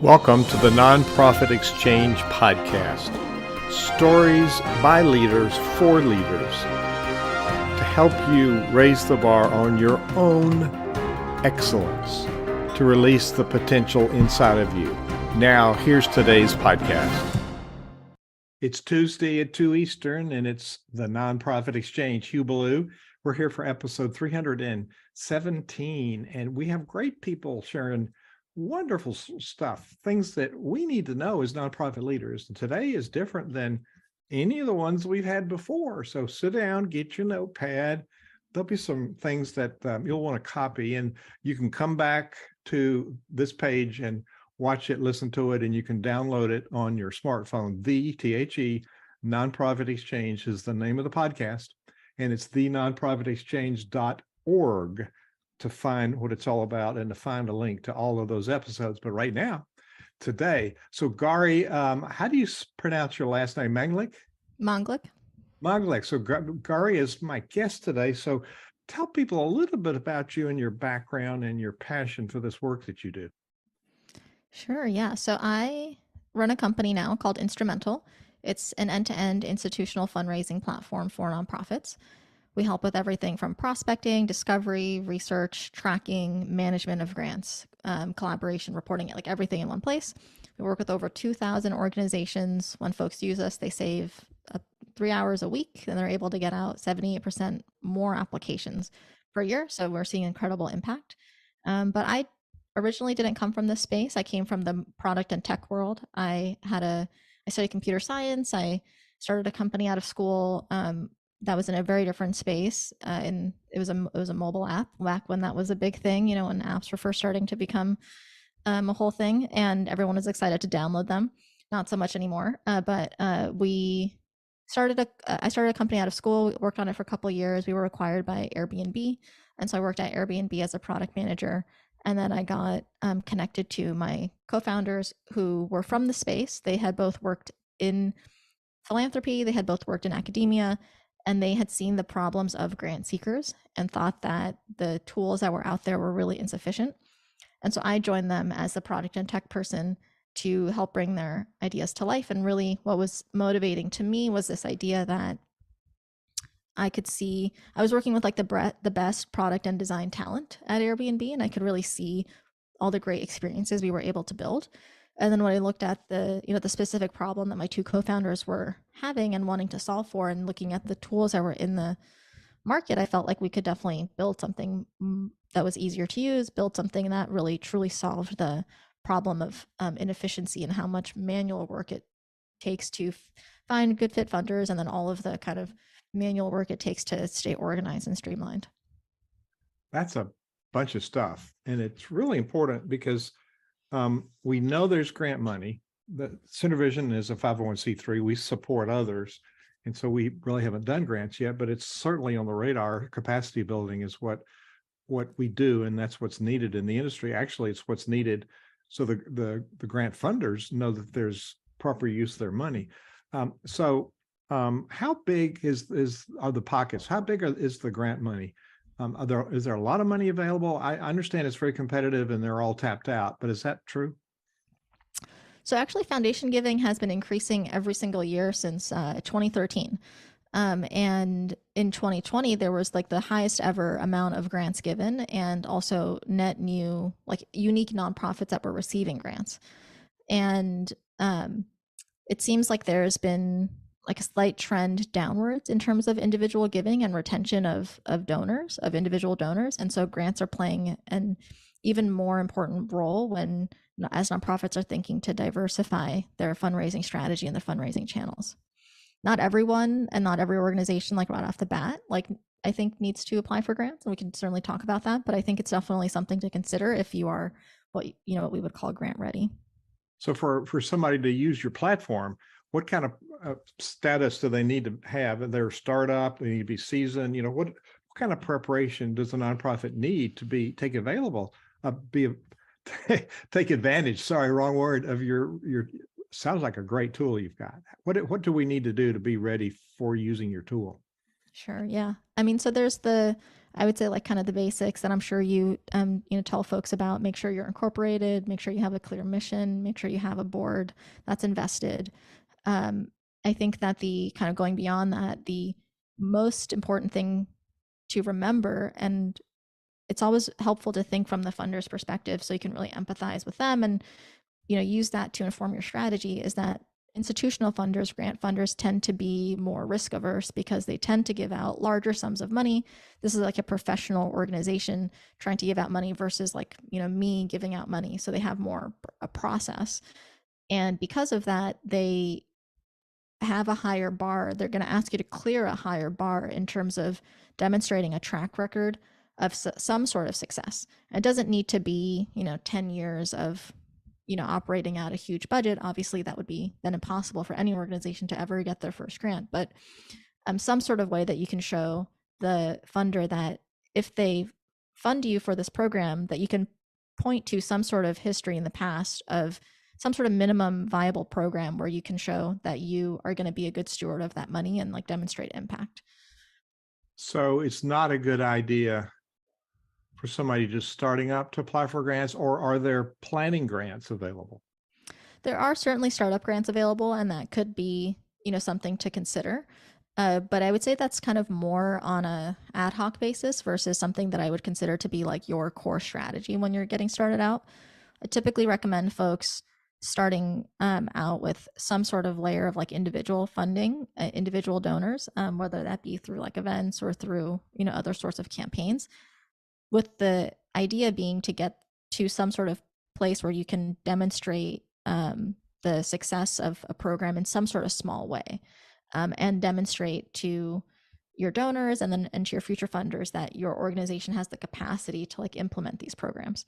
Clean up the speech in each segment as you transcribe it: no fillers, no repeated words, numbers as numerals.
Welcome to the Nonprofit Exchange Podcast. Stories by leaders for leaders to help you raise the bar on your own excellence, to release the potential inside of you. Now, here's today's podcast. It's Tuesday at 2 Eastern, and it's the Nonprofit Exchange, Hubaloo. We're here for episode 317, and we have great people sharing wonderful stuff, things that we need to know as nonprofit leaders. And today is different than any of the ones we've had before. So sit down, get your notepad. There'll be some things that you'll want to copy, and you can come back to this page and watch it, listen to it, and you can download it on your smartphone. The THE Nonprofit Exchange is the name of the podcast, and it's thenonprofitexchange.org to find what it's all about and to find a link to all of those episodes. But right now, today, so Gauri, how do you pronounce your last name? Manglik? Manglik. Manglik. So Gauri is my guest today. So tell people a little bit about you and your background and your passion for this work that you do. Sure, yeah. So I run a company now called Instrumental. It's an end-to-end institutional fundraising platform for nonprofits. We help with everything from prospecting, discovery, research, tracking, management of grants, collaboration, reporting it, like everything in one place. We work with over 2,000 organizations. When folks use us, they save 3 hours a week, and they're able to get out 78% more applications per year. So we're seeing incredible impact. But I originally didn't come from this space. I came from the product and tech world. I studied computer science. I started a company out of school that was in a very different space, and it was a mobile app back when that was a big thing, when apps were first starting to become a whole thing, and everyone was excited to download them. Not so much anymore, but I started a company out of school. We worked on it for a couple of years. We were acquired by Airbnb, and so I worked at Airbnb as a product manager. And then I got connected to my co-founders who were from the space. They had both worked in philanthropy, they had both worked in academia, and they had seen the problems of grant seekers and thought that the tools that were out there were really insufficient. And so I joined them as the product and tech person to help bring their ideas to life. And really what was motivating to me was this idea that I could see, I was working with like the best product and design talent at Airbnb, and I could really see all the great experiences we were able to build. And then when I looked at the specific problem that my two co-founders were having and wanting to solve for, and looking at the tools that were in the market, I felt like we could definitely build something that was easier to use, build something that really truly solved the problem of inefficiency and how much manual work it takes to find good fit funders, and then all of the kind of manual work it takes to stay organized and streamlined. That's a bunch of stuff. And it's really important because we know there's grant money. The CenterVision is a 501c3. We support others. And so we really haven't done grants yet, but it's certainly on the radar. Capacity building is what we do, and that's what's needed in the industry. Actually, it's what's needed so the grant funders know that there's proper use of their money. So how big are the pockets? How big is the grant money? Is there a lot of money available? I understand it's very competitive and they're all tapped out, but is that true? So actually, foundation giving has been increasing every single year since 2013. And in 2020, there was like the highest ever amount of grants given, and also net new, like unique nonprofits that were receiving grants. And it seems like there's been like a slight trend downwards in terms of individual giving and retention of individual donors. And so grants are playing an even more important role when, as nonprofits are thinking to diversify their fundraising strategy and their fundraising channels. Not everyone and not every organization, like right off the bat, like I think needs to apply for grants, and we can certainly talk about that, but I think it's definitely something to consider if you are what we would call grant ready. So for somebody to use your platform, what kind of status do they need to have? They're a startup, they need to be seasoned. What kind of preparation does a nonprofit need to take available, take advantage? Sorry, wrong word of your. Sounds like a great tool you've got. What do we need to do to be ready for using your tool? Sure. Yeah. I mean, so there's the I would say like kind of the basics that I'm sure you tell folks about. Make sure you're incorporated, make sure you have a clear mission, make sure you have a board that's invested. um, I think that the kind of going beyond that, the most important thing to remember, and it's always helpful to think from the funder's perspective so you can really empathize with them and use that to inform your strategy, is that institutional funders, grant funders, tend to be more risk averse because they tend to give out larger sums of money. This is like a professional organization trying to give out money versus like me giving out money, so they have more a process. And because of that, they have a higher bar. They're going to ask you to clear a higher bar in terms of demonstrating a track record of some sort of success. It doesn't need to be 10 years of operating at a huge budget. Obviously that would be then impossible for any organization to ever get their first grant, but some sort of way that you can show the funder that if they fund you for this program, that you can point to some sort of history in the past of some sort of minimum viable program where you can show that you are going to be a good steward of that money and like demonstrate impact. So it's not a good idea for somebody just starting up to apply for grants, or are there planning grants available? There are certainly startup grants available, and that could be something to consider. But I would say that's kind of more on a ad hoc basis versus something that I would consider to be like your core strategy when you're getting started out. I typically recommend folks starting out with some sort of layer of like individual funding, individual donors, whether that be through like events or through other sorts of campaigns, with the idea being to get to some sort of place where you can demonstrate the success of a program in some sort of small way, and demonstrate to your donors and to your future funders that your organization has the capacity to like implement these programs.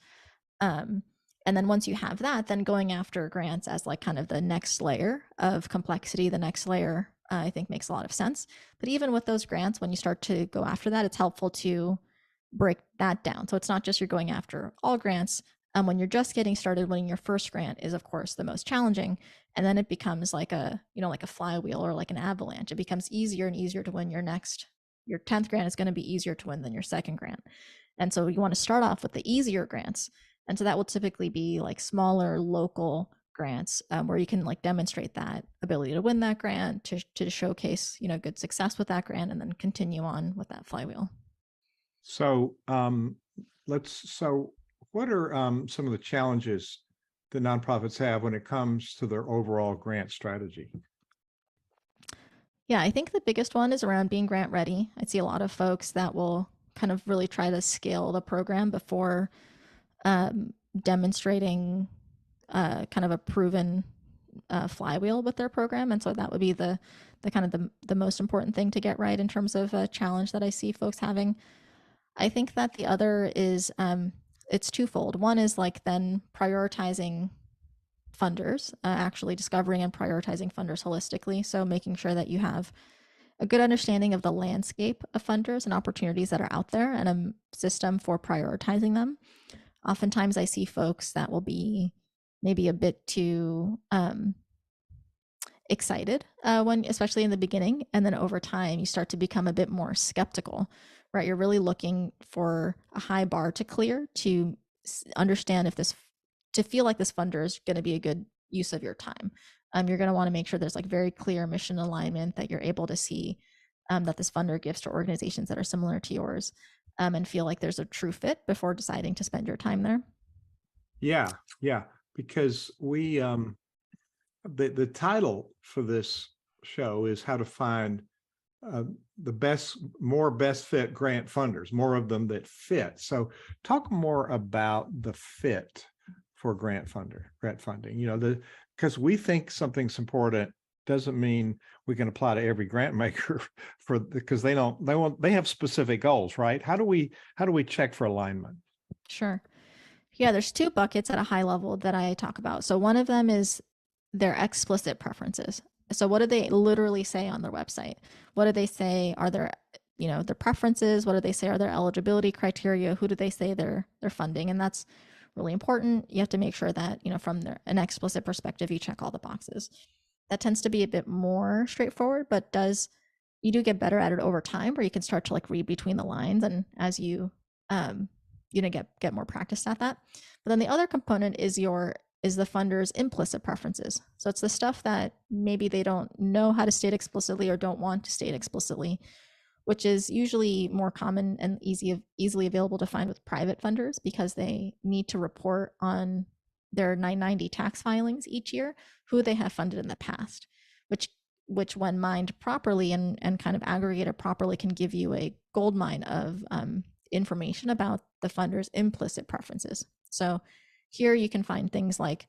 um, and then once you have that, then going after grants as like kind of the next layer of complexity, the next layer, I think makes a lot of sense. But even with those grants, when you start to go after that, it's helpful to break that down. So it's not just you're going after all grants. When you're just getting started, winning your first grant is of course the most challenging, and then it becomes like a like a flywheel or like an avalanche. It becomes easier and easier to win your 10th grant is going to be easier to win than your second grant. And so you want to start off with the easier grants, and so that will typically be like smaller local grants, where you can like demonstrate that ability to win that grant, to showcase good success with that grant, and then continue on with that flywheel. So what are some of the challenges that nonprofits have when it comes to their overall grant strategy? Yeah, I think the biggest one is around being grant ready. I see a lot of folks that will kind of really try to scale the program before demonstrating kind of a proven flywheel with their program. And so that would be the kind of the most important thing to get right in terms of a challenge that I see folks having. I think that the other is it's twofold. One is like then prioritizing funders, actually discovering and prioritizing funders holistically. So making sure that you have a good understanding of the landscape of funders and opportunities that are out there and a system for prioritizing them. Oftentimes I see folks that will be maybe a bit too excited when, especially in the beginning, and then over time you start to become a bit more skeptical, right? You're really looking for a high bar to clear to understand if this, to feel like this funder is going to be a good use of your time. You're going to want to make sure there's like very clear mission alignment, that you're able to see that this funder gives to organizations that are similar to yours, and feel like there's a true fit before deciding to spend your time there. Yeah, because we the title for this show is how to find the best fit grant funders, more of them that fit. So talk more about the fit for grant funding, because we think something's important doesn't mean we can apply to every grant maker because they have specific goals, right? How do we check for alignment? Sure. Yeah, there's two buckets at a high level that I talk about. So one of them is their explicit preferences. So what do they literally say on their website? What do they say are their preferences? What do they say are their eligibility criteria? Who do they say they're funding? And that's really important. You have to make sure that, from an explicit perspective, you check all the boxes. That tends to be a bit more straightforward, but does you do get better at it over time, where you can start to like read between the lines, and as you um, get more practice at that. But then the other component is the funder's implicit preferences. So it's the stuff that maybe they don't know how to state explicitly or don't want to state explicitly, which is usually more common and easily available to find with private funders, because they need to report on their 990 tax filings each year who they have funded in the past, which when mined properly and kind of aggregated properly, can give you a gold mine of information about the funder's implicit preferences. So here you can find things like,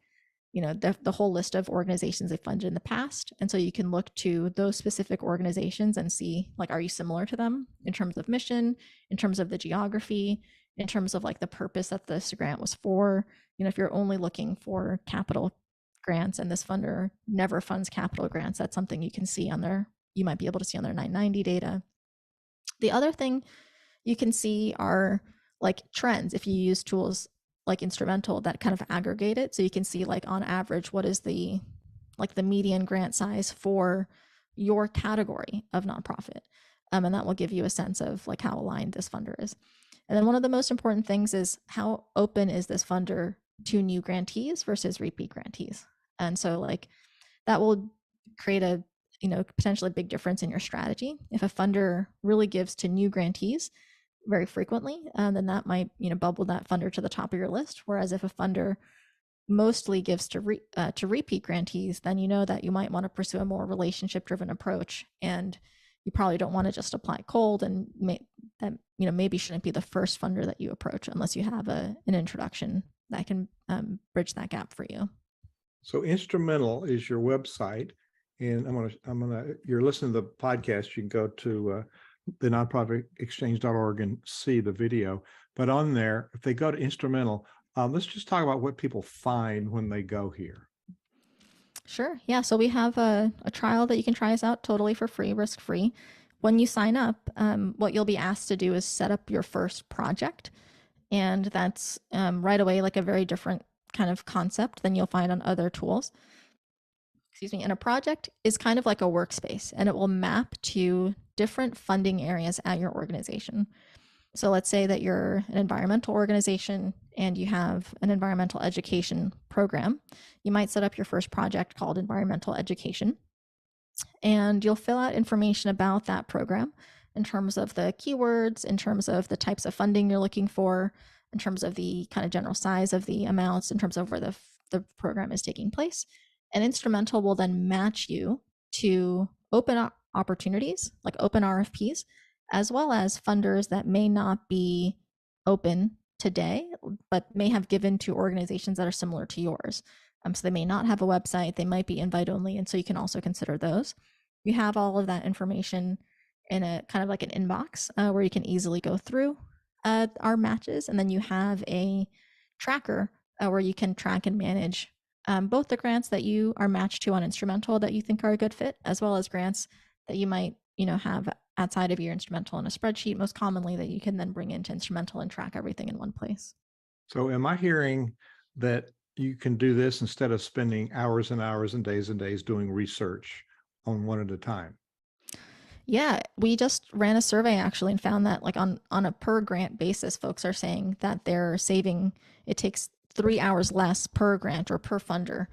the whole list of organizations they funded in the past. And so you can look to those specific organizations and see, like, are you similar to them in terms of mission, in terms of the geography, in terms of like the purpose that this grant was for. If you're only looking for capital grants and this funder never funds capital grants, that's something you might be able to see on their 990 data. The other thing you can see are like trends if you use tools like Instrumental that kind of aggregate it. So you can see, like, on average, what is the median grant size for your category of nonprofit. And that will give you a sense of like how aligned this funder is. And then one of the most important things is, how open is this funder to new grantees versus repeat grantees? And so like that will create a potentially big difference in your strategy. If a funder really gives to new grantees very frequently, then that might bubble that funder to the top of your list. Whereas if a funder mostly gives to repeat grantees, then that you might want to pursue a more relationship driven approach, and you probably don't want to just apply cold, and that maybe shouldn't be the first funder that you approach unless you have an introduction that can bridge that gap for you. So Instrumental is your website, and you're listening to the podcast, you can go to the nonprofitexchange.org and see the video. But on there, if they go to Instrumental, let's just talk about what people find when they go here. Sure. Yeah. So we have a trial that you can try us out totally for free, risk free. When you sign up, what you'll be asked to do is set up your first project. And that's right away like a very different kind of concept than you'll find on other tools. Excuse me. And a project is kind of like a workspace, and it will map to different funding areas at your organization. So let's say that you're an environmental organization and you have an environmental education program. You might set up your first project called environmental education, and you'll fill out information about that program in terms of the keywords, in terms of the types of funding you're looking for, in terms of the kind of general size of the amounts, in terms of where the program is taking place. And Instrumental will then match you to open opportunities, like open RFPs, as well as funders that may not be open today, but may have given to organizations that are similar to yours. So they may not have a website, they might be invite only, and so you can also consider those. You have all of that information in a kind of like an inbox where you can easily go through our matches, and then you have a tracker where you can track and manage both the grants that you are matched to on Instrumental that you think are a good fit, as well as grants that you might have outside of your Instrumental in a spreadsheet, most commonly, that you can then bring into Instrumental and track everything in one place. So am I hearing that you can do this instead of spending hours and hours and days doing research on one at a time? Yeah, we just ran a survey actually and found that like on a per grant basis, folks are saying that they're saving, it takes 3 hours less per grant or per funder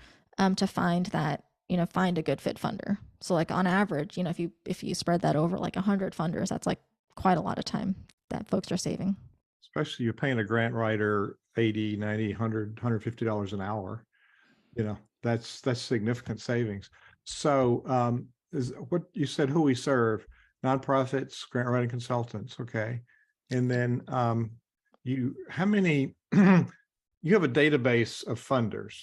to find that, find a good fit funder. So like on average, if you spread that over like 100 funders, that's like quite a lot of time that folks are saving. Especially you're paying a grant writer 80, 90, 100, $150 an hour. That's significant savings. So is what you said, who we serve, nonprofits, grant writing consultants. Okay. And then how many, you have a database of funders.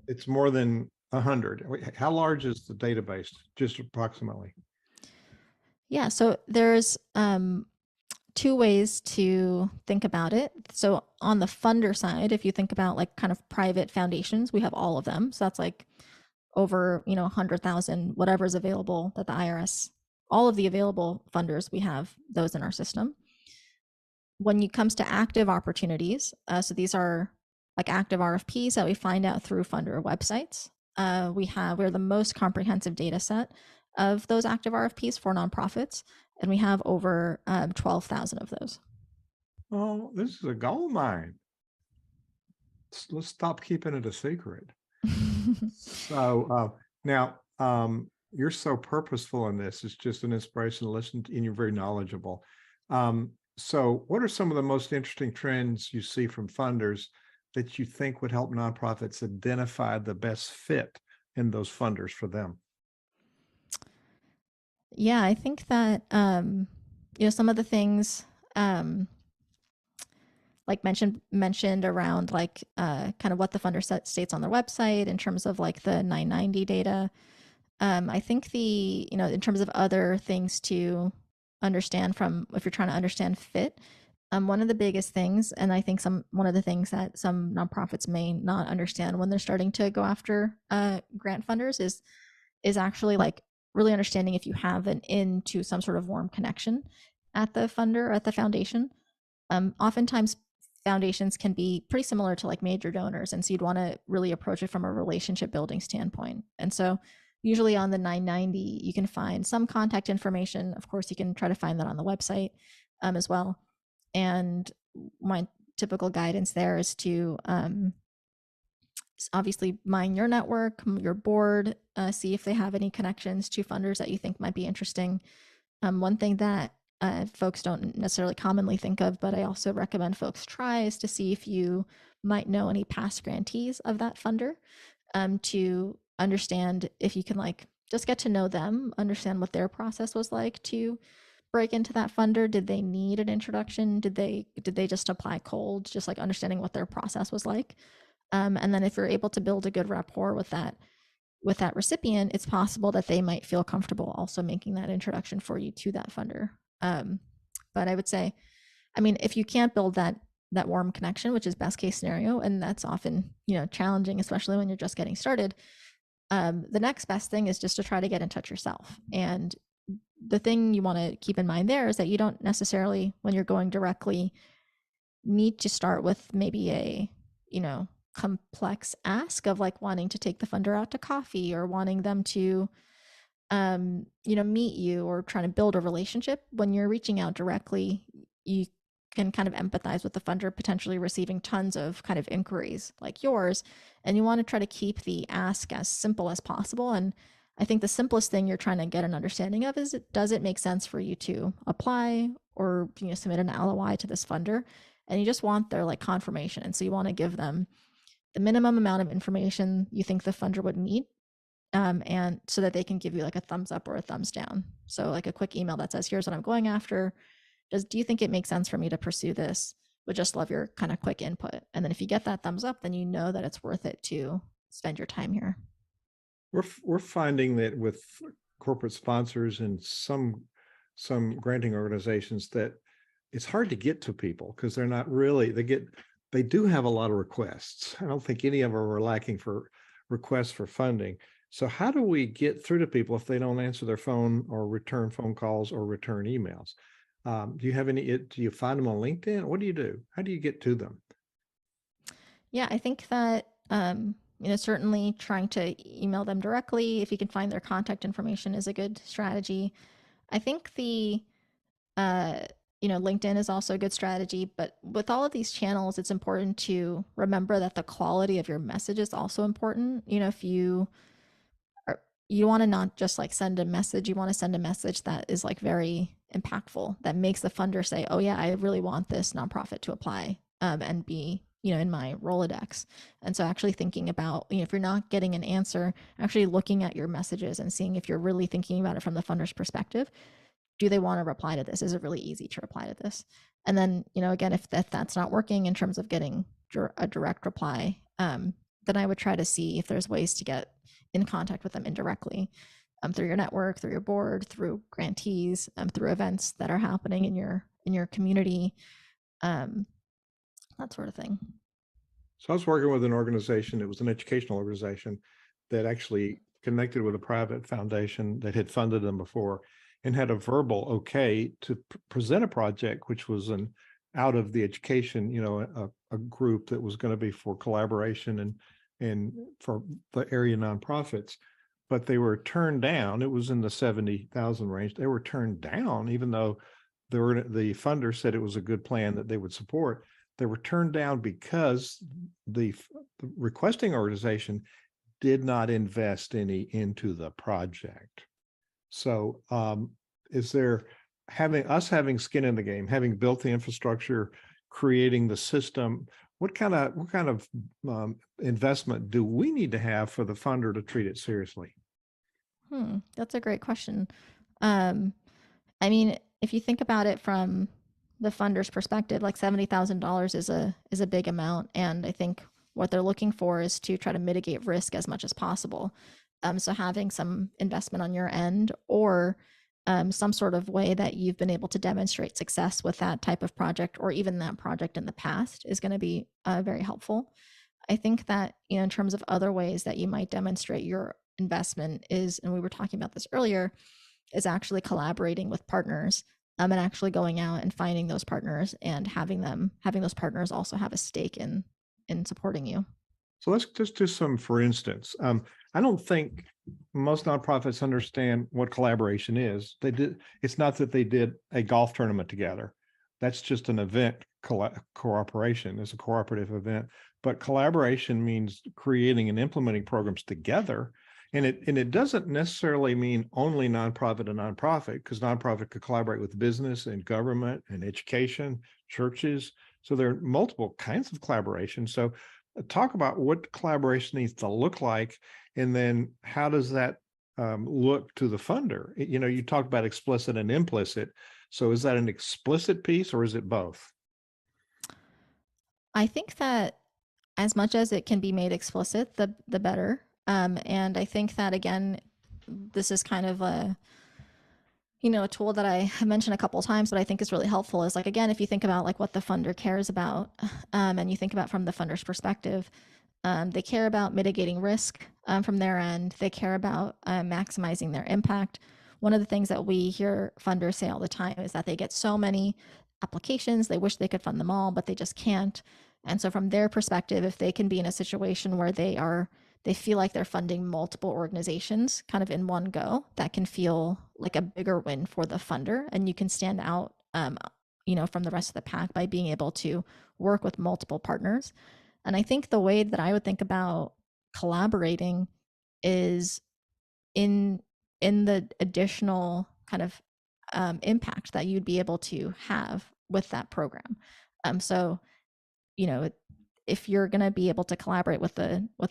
It's more than 100. How large is the database, just approximately? Yeah, so there's two ways to think about it. So on the funder side, if you think about like kind of private foundations, we have all of them. So that's like over 100,000, whatever is available that the IRS, all of the available funders, we have those in our system. When it comes to active opportunities, so these are like active RFPs that we find out through funder websites. We're the most comprehensive data set of those active RFPs for nonprofits, and we have over 12,000 of those. Oh, this is a gold mine. Let's stop keeping it a secret. So now you're so purposeful in this. It's just an inspiration to listen to, and you're very knowledgeable. So what are some of the most interesting trends you see from funders that you think would help nonprofits identify the best fit in those funders for them? Yeah, I think that some of the things like mentioned around like kind of what the funder states on their website in terms of like the 990 data. I think in terms of other things to understand from if you're trying to understand fit, one of the biggest things, and I think one of the things that some nonprofits may not understand when they're starting to go after grant funders is actually like really understanding if you have an into some sort of warm connection at the funder, at the foundation. Oftentimes foundations can be pretty similar to like major donors, and so you'd want to really approach it from a relationship building standpoint. And so usually on the 990 you can find some contact information. Of course you can try to find that on the website as well. And my typical guidance there is to obviously mine your network, your board, see if they have any connections to funders that you think might be interesting. One thing that folks don't necessarily commonly think of, but I also recommend folks try, is to see if you might know any past grantees of that funder, to understand if you can like just get to know them, understand what their process was like to break into that funder. Did they need an introduction? Did they just apply cold? Just like understanding what their process was like. And then if you're able to build a good rapport with that recipient, it's possible that they might feel comfortable also making that introduction for you to that funder. But I would say, I mean, if you can't build that warm connection, which is best case scenario, and that's often challenging, especially when you're just getting started, the next best thing is just to try to get in touch yourself. And the thing you want to keep in mind there is that you don't necessarily, when you're going directly, need to start with maybe a complex ask of like wanting to take the funder out to coffee or wanting them to meet you or trying to build a relationship. When you're reaching out directly, you can kind of empathize with the funder potentially receiving tons of kind of inquiries like yours, and you want to try to keep the ask as simple as possible. And I think the simplest thing you're trying to get an understanding of is, does it make sense for you to apply or submit an LOI to this funder? And you just want their like confirmation, and so you want to give them the minimum amount of information you think the funder would need, and so that they can give you like a thumbs up or a thumbs down. So like a quick email that says, here's what I'm going after. Do you think it makes sense for me to pursue this? Would just love your kind of quick input. And then if you get that thumbs up, then you know that it's worth it to spend your time here. We're finding that with corporate sponsors and some granting organizations that it's hard to get to people because they're not really, they do have a lot of requests. I don't think any of them are lacking for requests for funding. So how do we get through to people if they don't answer their phone or return phone calls or return emails? Do you find them on LinkedIn? What do you do? How do you get to them? Yeah, I think that certainly trying to email them directly if you can find their contact information is a good strategy. I think the LinkedIn is also a good strategy, but with all of these channels, it's important to remember that the quality of your message is also important. If you want to not just like send a message, you want to send a message that is like very impactful, that makes the funder say, oh yeah, I really want this nonprofit to apply and be in my Rolodex. And so actually thinking about, if you're not getting an answer, actually looking at your messages and seeing if you're really thinking about it from the funder's perspective. Do they want to reply to this? Is it really easy to reply to this? And then, again, if that's not working in terms of getting a direct reply, then I would try to see if there's ways to get in contact with them indirectly, through your network, through your board, through grantees, through events that are happening in your community, that sort of thing. So I was working with an organization, it was an educational organization that actually connected with a private foundation that had funded them before and had a verbal okay to present a project, which was an out of the education, a group that was going to be for collaboration and for the area nonprofits. but they were turned down. It was in the 70,000 range. They were turned down, even though the funder said it was a good plan that they would support. They were turned down because the requesting organization did not invest any into the project. So is there having skin in the game, having built the infrastructure, creating the system, what kind of investment do we need to have for the funder to treat it seriously? That's a great question. Um, I mean, if you think about it from the funder's perspective, like $70,000 is a big amount, and I think what they're looking for is to try to mitigate risk as much as possible. So having some investment on your end, or some sort of way that you've been able to demonstrate success with that type of project, or even that project in the past, is going to be very helpful. I think that, in terms of other ways that you might demonstrate your investment is, and we were talking about this earlier, is actually collaborating with partners, and actually going out and finding those partners and having those partners also have a stake in supporting you. So let's just do some, for instance, I don't think most nonprofits understand what collaboration is. It's not that they did a golf tournament together. That's just an event. Cooperation is a cooperative event, but collaboration means creating and implementing programs together. And it doesn't necessarily mean only nonprofit to nonprofit, because nonprofit could collaborate with business and government and education, churches. So there are multiple kinds of collaboration. So talk about what collaboration needs to look like, and then how does that look to the funder? You talked about explicit and implicit. So is that an explicit piece, or is it both? I think that as much as it can be made explicit, the better. And I think that, again, this is kind of a tool that I have mentioned a couple of times, but I think is really helpful, is, like, again, if you think about like what the funder cares about, and you think about from the funder's perspective, they care about mitigating risk from their end. They care about maximizing their impact. One of the things that we hear funders say all the time is that they get so many applications, they wish they could fund them all, but they just can't. And so from their perspective, if they can be in a situation where they feel like they're funding multiple organizations kind of in one go, that can feel like a bigger win for the funder, and you can stand out from the rest of the pack by being able to work with multiple partners. And I think the way that I would think about collaborating is in the additional kind of impact that you'd be able to have with that program. So, if you're going to be able to collaborate with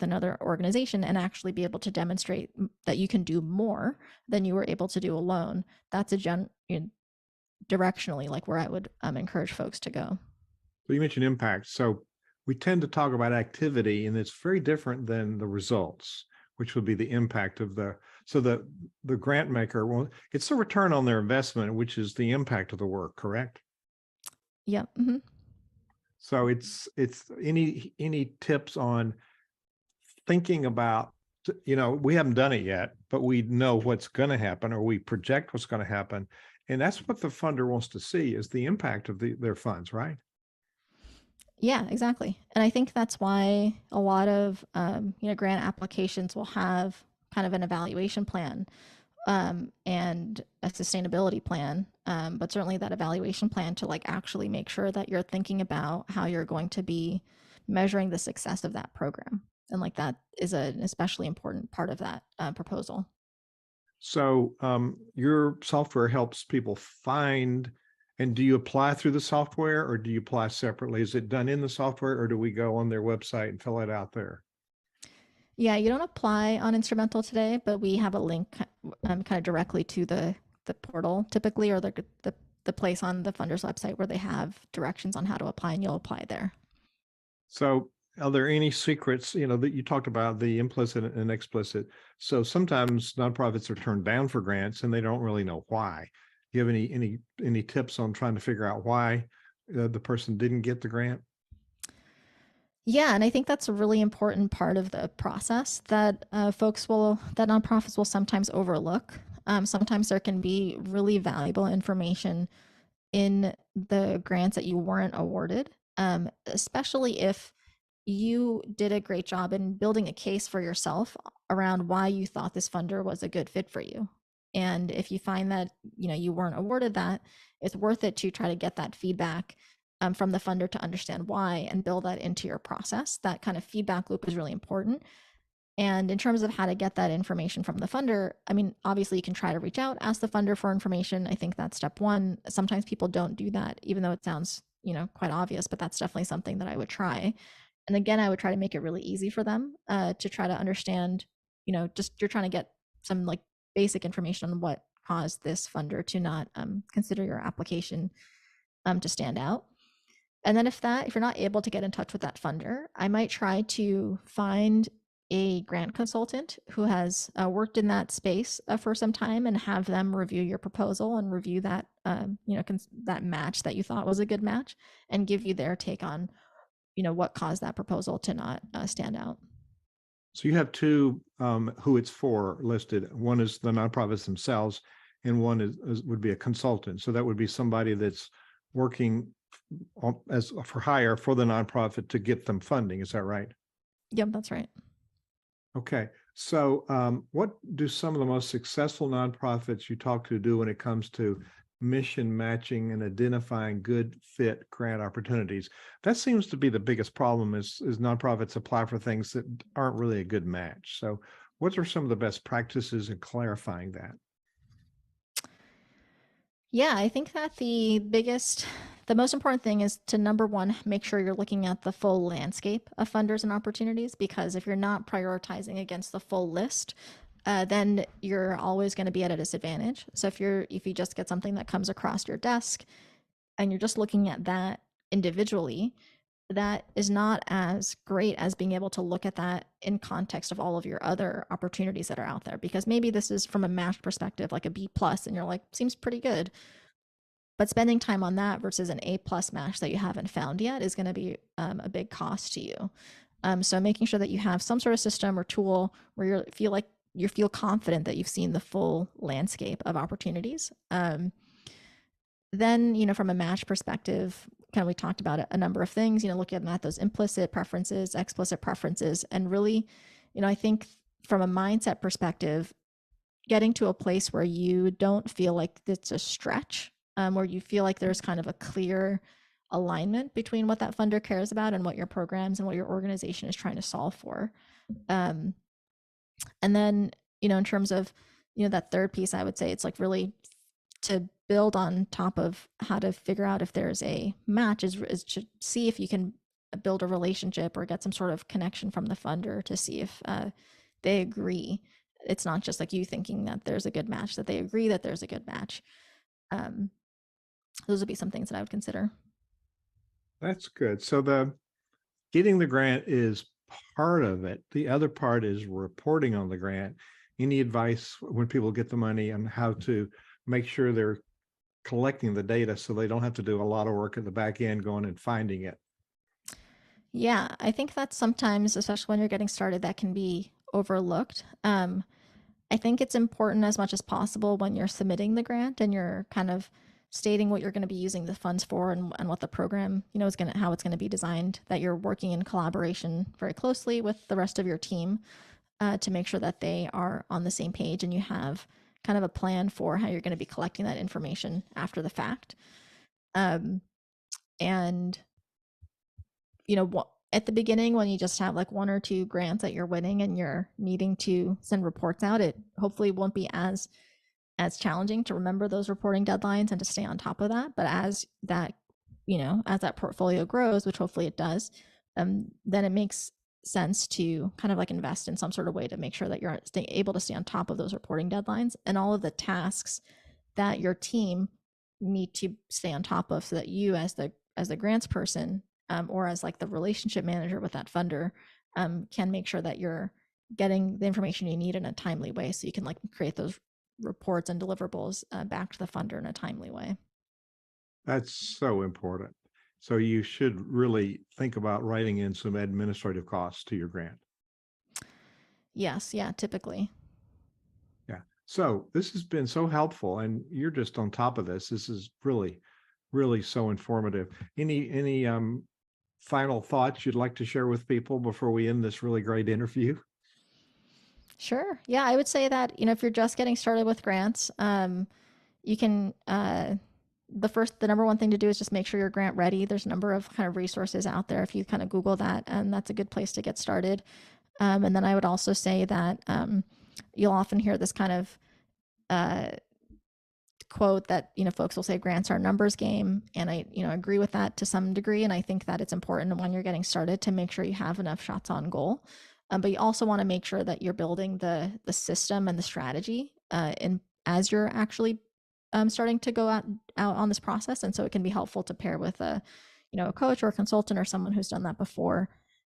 another organization and actually be able to demonstrate that you can do more than you were able to do alone, that's directionally like where I would encourage folks to go. So you mentioned impact. So we tend to talk about activity, and it's very different than the results, which would be the impact of the grant maker. Well, it's the return on their investment, which is the impact of the work, correct? Yep. Mm-hmm. So it's any tips on thinking about, we haven't done it yet, but we know what's going to happen, or we project what's going to happen. And that's what the funder wants to see, is the impact of their funds, right? Yeah, exactly. And I think that's why a lot of grant applications will have kind of an evaluation plan, and a sustainability plan, but certainly that evaluation plan to like actually make sure that you're thinking about how you're going to be measuring the success of that program, and like that is an especially important part of that proposal. So your software helps people find, and do you apply through the software, or do you apply separately? Is it done in the software, or do we go on their website and fill it out there? Yeah, you don't apply on Instrumental today, but we have a link kind of directly to the portal typically, or the place on the funder's website where they have directions on how to apply, and you'll apply there. So are there any secrets, that you talked about, the implicit and explicit? So sometimes nonprofits are turned down for grants and they don't really know why. Do you have any tips on trying to figure out why the person didn't get the grant? Yeah, and I think that's a really important part of the process that that nonprofits will sometimes overlook. Sometimes there can be really valuable information in the grants that you weren't awarded, especially if you did a great job in building a case for yourself around why you thought this funder was a good fit for you. And if you find that, you weren't awarded that, it's worth it to try to get that feedback from the funder to understand why and build that into your process. That kind of feedback loop is really important. And in terms of how to get that information from the funder, I mean, obviously you can try to reach out, ask the funder for information. I think that's step one. Sometimes people don't do that, even though it sounds, quite obvious, but that's definitely something that I would try. And again, I would try to make it really easy for them to try to understand, just you're trying to get some like basic information on what caused this funder to not consider your application to stand out. And then if you're not able to get in touch with that funder, I might try to find a grant consultant who has worked in that space for some time and have them review your proposal and review that, that match that you thought was a good match and give you their take on, what caused that proposal to not stand out. So you have two who it's for listed. One is the nonprofits themselves, and one would be a consultant. So that would be somebody that's working as for hire for the nonprofit to get them funding. Is that right? Yep, that's right. Okay. So what do some of the most successful nonprofits you talk to do when it comes to mission matching and identifying good fit grant opportunities? That seems to be the biggest problem is nonprofits apply for things that aren't really a good match. So what are some of the best practices in clarifying that? Yeah, I think that the most important thing is to number one, make sure you're looking at the full landscape of funders and opportunities, because if you're not prioritizing against the full list, then you're always going to be at a disadvantage. So if you just get something that comes across your desk and you're just looking at that individually, that is not as great as being able to look at that in context of all of your other opportunities that are out there. Because maybe this is from a match perspective, like a B plus, and you're like, seems pretty good. But spending time on that versus an A plus match that you haven't found yet is going to be a big cost to you. So making sure that you have some sort of system or tool where you feel confident that you've seen the full landscape of opportunities. Then, from a match perspective, kind of we talked about a number of things, looking at those implicit preferences, explicit preferences, and really, I think from a mindset perspective, getting to a place where you don't feel like it's a stretch, where you feel like there's kind of a clear alignment between what that funder cares about and what your programs and what your organization is trying to solve for. And then, in terms of, that third piece, I would say it's like really to build on top of how to figure out if there's a match is to see if you can build a relationship or get some sort of connection from the funder to see if they agree. It's not just like you thinking that there's a good match, that they agree that there's a good match. Those would be some things that I would consider. That's good. So the getting the grant is part of it. The other part is reporting on the grant. Any advice when people get the money on how to make sure they're collecting the data so they don't have to do a lot of work at the back end going and finding it? Yeah, I think that sometimes, especially when you're getting started, that can be overlooked. I think it's important as much as possible when you're submitting the grant and you're kind of stating what you're going to be using the funds for and what the program, is going to, how it's going to be designed, that you're working in collaboration very closely with the rest of your team to make sure that they are on the same page and you have kind of a plan for how you're going to be collecting that information after the fact. And at the beginning, when you just have like one or two grants that you're winning and you're needing to send reports out, it hopefully won't be as challenging to remember those reporting deadlines and to stay on top of that. But as that portfolio grows, which hopefully it does, then it makes sense to kind of like invest in some sort of way to make sure that you're able to stay on top of those reporting deadlines and all of the tasks that your team need to stay on top of, so that you as the grants person or as like the relationship manager with that funder can make sure that you're getting the information you need in a timely way, so you can like create those reports and deliverables back to the funder in a timely way. That's so important. So you should really think about writing in some administrative costs to your grant. Yes, yeah, typically. Yeah. So this has been so helpful, and you're just on top of this. This is really, really so informative. Any final thoughts you'd like to share with people before we end this really great interview? Sure. Yeah, I would say that, if you're just getting started with grants, you can, the number one thing to do is just make sure you're grant ready. There's a number of kind of resources out there if you kind of Google that, and that's a good place to get started. And then I would also say that you'll often hear this kind of quote that folks will say grants are a numbers game, and I agree with that to some degree, and I think that it's important when you're getting started to make sure you have enough shots on goal, but you also want to make sure that you're building the system and the strategy in as you're actually starting to go out on this process, and so it can be helpful to pair with a coach or a consultant or someone who's done that before.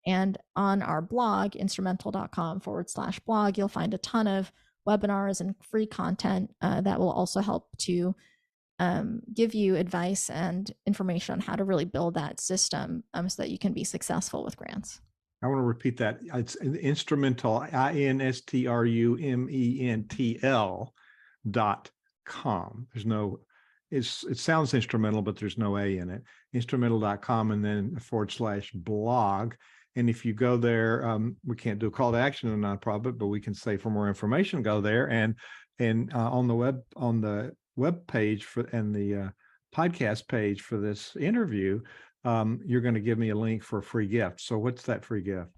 And on our blog, instrumental.com/blog, you'll find a ton of webinars and free content that will also help to give you advice and information on how to really build that system so that you can be successful with grants. I want to repeat that. It's instrumental, instrumental.com. There's no, it sounds instrumental, but there's no A in it. Instrumental.com and then /blog. And if you go there, we can't do a call to action in a nonprofit, but we can say for more information, go there. And on the web page and the podcast page for this interview, you're going to give me a link for a free gift. So what's that free gift?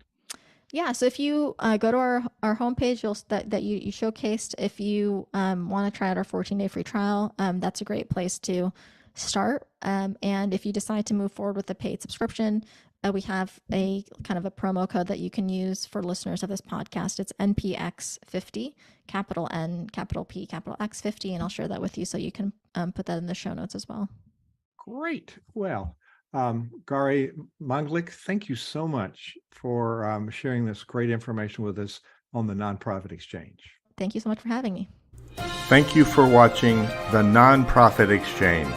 Yeah, so if you go to our homepage, that you showcased, if you want to try out our 14-day free trial, that's a great place to start. And if you decide to move forward with a paid subscription, we have a kind of a promo code that you can use for listeners of this podcast. It's NPX50, capital N, capital P, capital X 50, and I'll share that with you so you can put that in the show notes as well. Great. Well, Gauri Manglik, thank you so much for sharing this great information with us on the Nonprofit Exchange. Thank you so much for having me. Thank you for watching the Nonprofit Exchange.